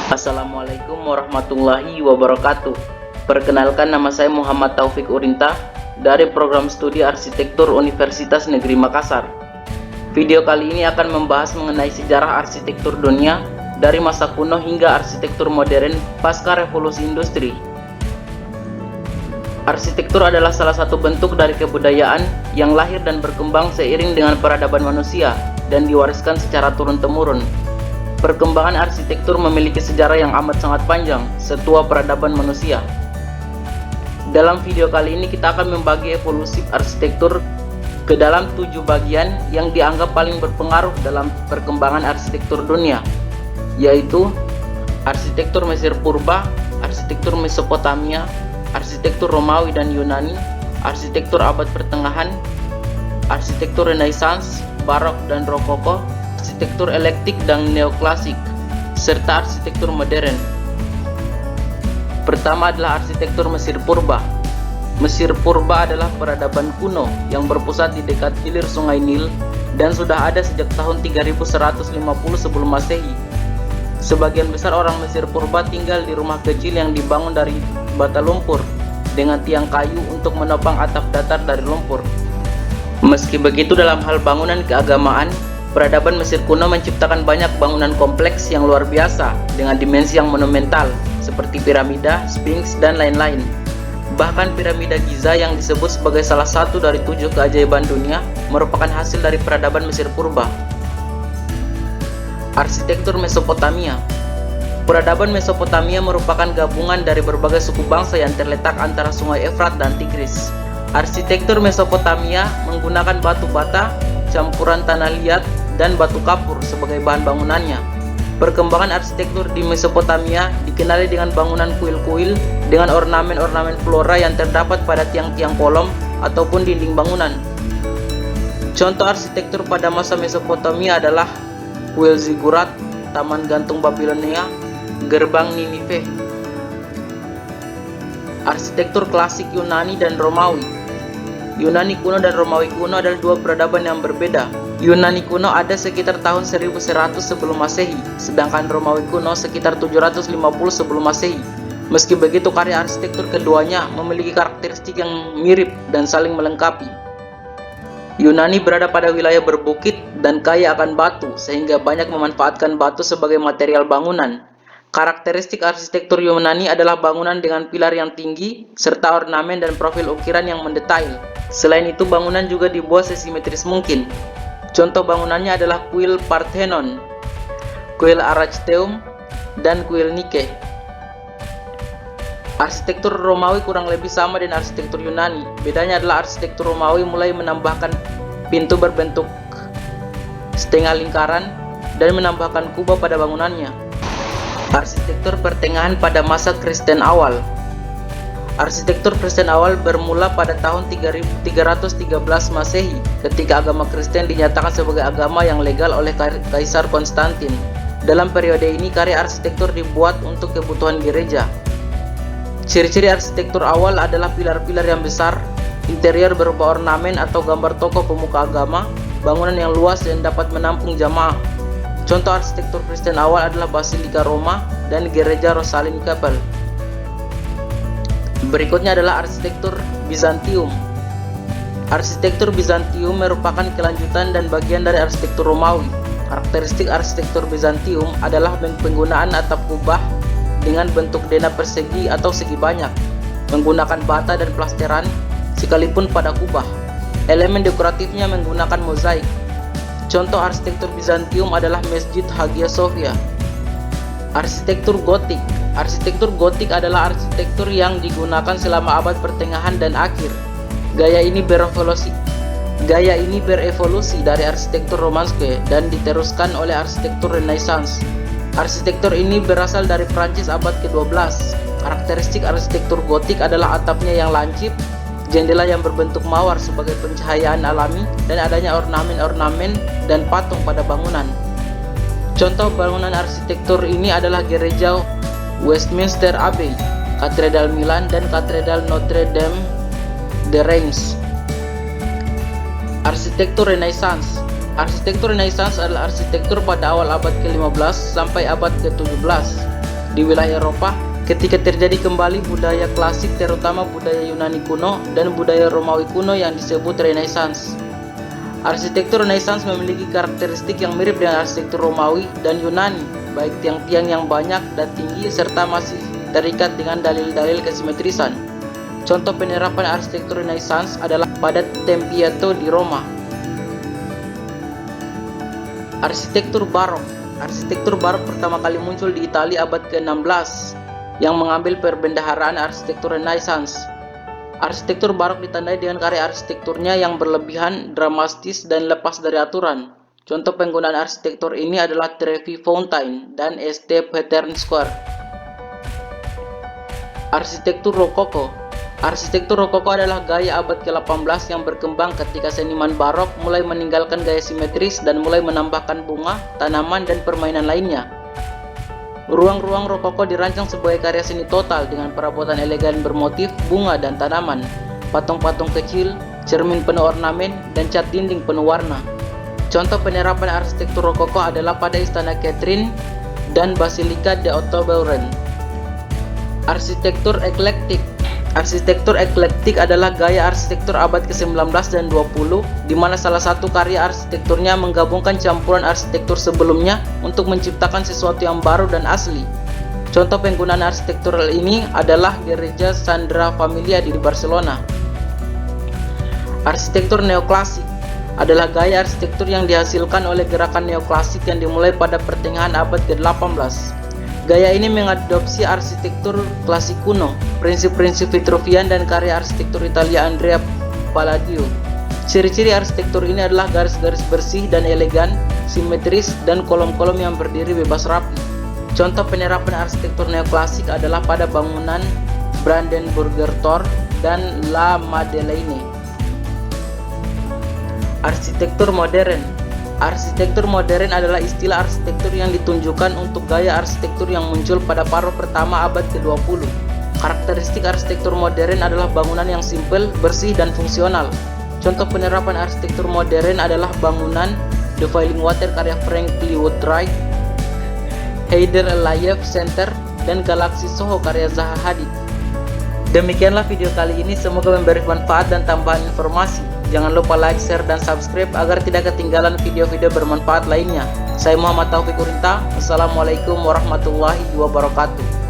Assalamualaikum warahmatullahi wabarakatuh. Perkenalkan, nama saya Muhammad Taufik Urinta dari program studi arsitektur Universitas Negeri Makassar. Video kali ini akan membahas mengenai sejarah arsitektur dunia dari masa kuno hingga arsitektur modern pasca revolusi industri. Arsitektur adalah salah satu bentuk dari kebudayaan yang lahir dan berkembang seiring dengan peradaban manusia dan diwariskan secara turun-temurun. Perkembangan arsitektur memiliki sejarah yang amat sangat panjang, setua peradaban manusia. Dalam video kali ini kita akan membagi evolusi arsitektur ke dalam 7 bagian yang dianggap paling berpengaruh dalam perkembangan arsitektur dunia, yaitu arsitektur Mesir Purba, arsitektur Mesopotamia, arsitektur Romawi dan Yunani, arsitektur abad pertengahan, arsitektur Renaissance, Barok dan Rokoko, arsitektur eklektik dan neoklasik, serta arsitektur modern. Pertama adalah arsitektur Mesir Purba. Mesir Purba adalah peradaban kuno yang berpusat di dekat hilir Sungai Nil dan sudah ada sejak tahun 3150 sebelum Masehi. Sebagian besar orang Mesir Purba tinggal di rumah kecil yang dibangun dari bata lumpur dengan tiang kayu untuk menopang atap datar dari lumpur. Meski begitu, dalam hal bangunan keagamaan, peradaban Mesir kuno menciptakan banyak bangunan kompleks yang luar biasa dengan dimensi yang monumental seperti piramida, Sphinx, dan lain-lain. Bahkan piramida Giza yang disebut sebagai salah satu dari 7 keajaiban dunia merupakan hasil dari peradaban Mesir Purba. Arsitektur Mesopotamia. Peradaban Mesopotamia merupakan gabungan dari berbagai suku bangsa yang terletak antara Sungai Efrat dan Tigris. Arsitektur Mesopotamia menggunakan batu bata, campuran tanah liat, dan batu kapur sebagai bahan bangunannya. Perkembangan arsitektur di Mesopotamia dikenali dengan bangunan kuil-kuil dengan ornamen-ornamen flora yang terdapat pada tiang-tiang kolom ataupun dinding bangunan. Contoh arsitektur pada masa Mesopotamia adalah kuil Ziggurat, taman gantung Babilonia, gerbang Ninive. Arsitektur klasik Yunani dan Romawi. Yunani kuno dan Romawi kuno adalah dua peradaban yang berbeda. Yunani kuno ada sekitar tahun 1100 sebelum Masehi, sedangkan Romawi kuno sekitar 750 sebelum Masehi. Meski begitu, karya arsitektur keduanya memiliki karakteristik yang mirip dan saling melengkapi. Yunani berada pada wilayah berbukit dan kaya akan batu, sehingga banyak memanfaatkan batu sebagai material bangunan. Karakteristik arsitektur Yunani adalah bangunan dengan pilar yang tinggi, serta ornamen dan profil ukiran yang mendetail. Selain itu, bangunan juga dibuat sesimetris mungkin. Contoh bangunannya adalah kuil Parthenon, kuil Erechtheum, dan kuil Nike. Arsitektur Romawi kurang lebih sama dengan arsitektur Yunani. Bedanya adalah arsitektur Romawi mulai menambahkan pintu berbentuk setengah lingkaran dan menambahkan kubah pada bangunannya. Arsitektur pertengahan pada masa Kristen awal. Arsitektur Kristen awal bermula pada tahun 313 Masehi ketika agama Kristen dinyatakan sebagai agama yang legal oleh Kaisar Konstantin. Dalam periode ini, karya arsitektur dibuat untuk kebutuhan gereja. Ciri-ciri arsitektur awal adalah pilar-pilar yang besar, interior berupa ornamen atau gambar tokoh pemuka agama, bangunan yang luas dan dapat menampung jamaah. Contoh arsitektur Kristen awal adalah Basilika Roma dan Gereja Rosalind Chapel. Berikutnya adalah arsitektur Bizantium. Arsitektur Bizantium merupakan kelanjutan dan bagian dari arsitektur Romawi. Karakteristik arsitektur Bizantium adalah penggunaan atap kubah dengan bentuk denah persegi atau segi banyak, menggunakan bata dan plasteran sekalipun pada kubah. Elemen dekoratifnya menggunakan mozaik. Contoh arsitektur Bizantium adalah Masjid Hagia Sophia. Arsitektur Gotik. Arsitektur Gotik adalah arsitektur yang digunakan selama abad pertengahan dan akhir. Gaya ini berevolusi dari arsitektur Romansque dan diteruskan oleh arsitektur Renaissance. Arsitektur ini berasal dari Prancis abad ke-12. Karakteristik arsitektur Gotik adalah atapnya yang lancip, jendela yang berbentuk mawar sebagai pencahayaan alami, dan adanya ornamen-ornamen dan patung pada bangunan. Contoh bangunan arsitektur ini adalah gereja Westminster Abbey, Katedral Milan, dan Katedral Notre Dame de Reims. Arsitektur Renaissance. Arsitektur Renaissance adalah arsitektur pada awal abad ke-15 sampai abad ke-17. di wilayah Eropa ketika terjadi kembali budaya klasik, terutama budaya Yunani kuno dan budaya Romawi kuno yang disebut Renaissance. Arsitektur Renaissance memiliki karakteristik yang mirip dengan arsitektur Romawi dan Yunani, baik tiang-tiang yang banyak dan tinggi serta masih terikat dengan dalil-dalil kesimetrisan. Contoh penerapan arsitektur Renaissance adalah pada Tempietto di Roma. Arsitektur Barok. Arsitektur Barok pertama kali muncul di Italia abad ke-16 yang mengambil perbendaharaan arsitektur Renaissance. Arsitektur Barok ditandai dengan karya arsitekturnya yang berlebihan, dramatis, dan lepas dari aturan. Contoh penggunaan arsitektur ini adalah Trevi Fountain dan St. Peter's Square. Arsitektur Rokoko. Arsitektur Rokoko adalah gaya abad ke-18 yang berkembang ketika seniman Barok mulai meninggalkan gaya simetris dan mulai menambahkan bunga, tanaman, dan permainan lainnya. Ruang-ruang Rokoko dirancang sebagai karya seni total dengan perabotan elegan bermotif bunga dan tanaman, patung-patung kecil, cermin penuh ornamen, dan cat dinding penuh warna. Contoh penerapan arsitektur Rokoko adalah pada Istana Catherine dan Basilika de Ottobeuren. Arsitektur Eklektik. Arsitektur eklektik adalah gaya arsitektur abad ke-19 dan 20, di mana salah satu karya arsitekturnya menggabungkan campuran arsitektur sebelumnya untuk menciptakan sesuatu yang baru dan asli. Contoh penggunaan arsitektural ini adalah Gereja Sagrada Familia di Barcelona. Arsitektur neoklasik adalah gaya arsitektur yang dihasilkan oleh gerakan neoklasik yang dimulai pada pertengahan abad ke-18. Gaya ini mengadopsi arsitektur klasik kuno, prinsip-prinsip Vitruvian, dan karya arsitektur Italia Andrea Palladio. Ciri-ciri arsitektur ini adalah garis-garis bersih dan elegan, simetris, dan kolom-kolom yang berdiri bebas rapi. Contoh penerapan arsitektur neoklasik adalah pada bangunan Brandenburger Tor dan La Madeleine. Arsitektur modern. Arsitektur modern adalah istilah arsitektur yang ditunjukkan untuk gaya arsitektur yang muncul pada paruh pertama abad ke-20. Karakteristik arsitektur modern adalah bangunan yang simpel, bersih, dan fungsional. Contoh penerapan arsitektur modern adalah bangunan The Falling Water karya Frank Lloyd Wright, Heider Aliyev Center, dan Galaxy Soho karya Zaha Hadid. Demikianlah video kali ini, semoga memberi manfaat dan tambahan informasi. Jangan lupa like, share, dan subscribe agar tidak ketinggalan video-video bermanfaat lainnya. Saya Muhammad Taufiq Urinta. Wassalamualaikum warahmatullahi wabarakatuh.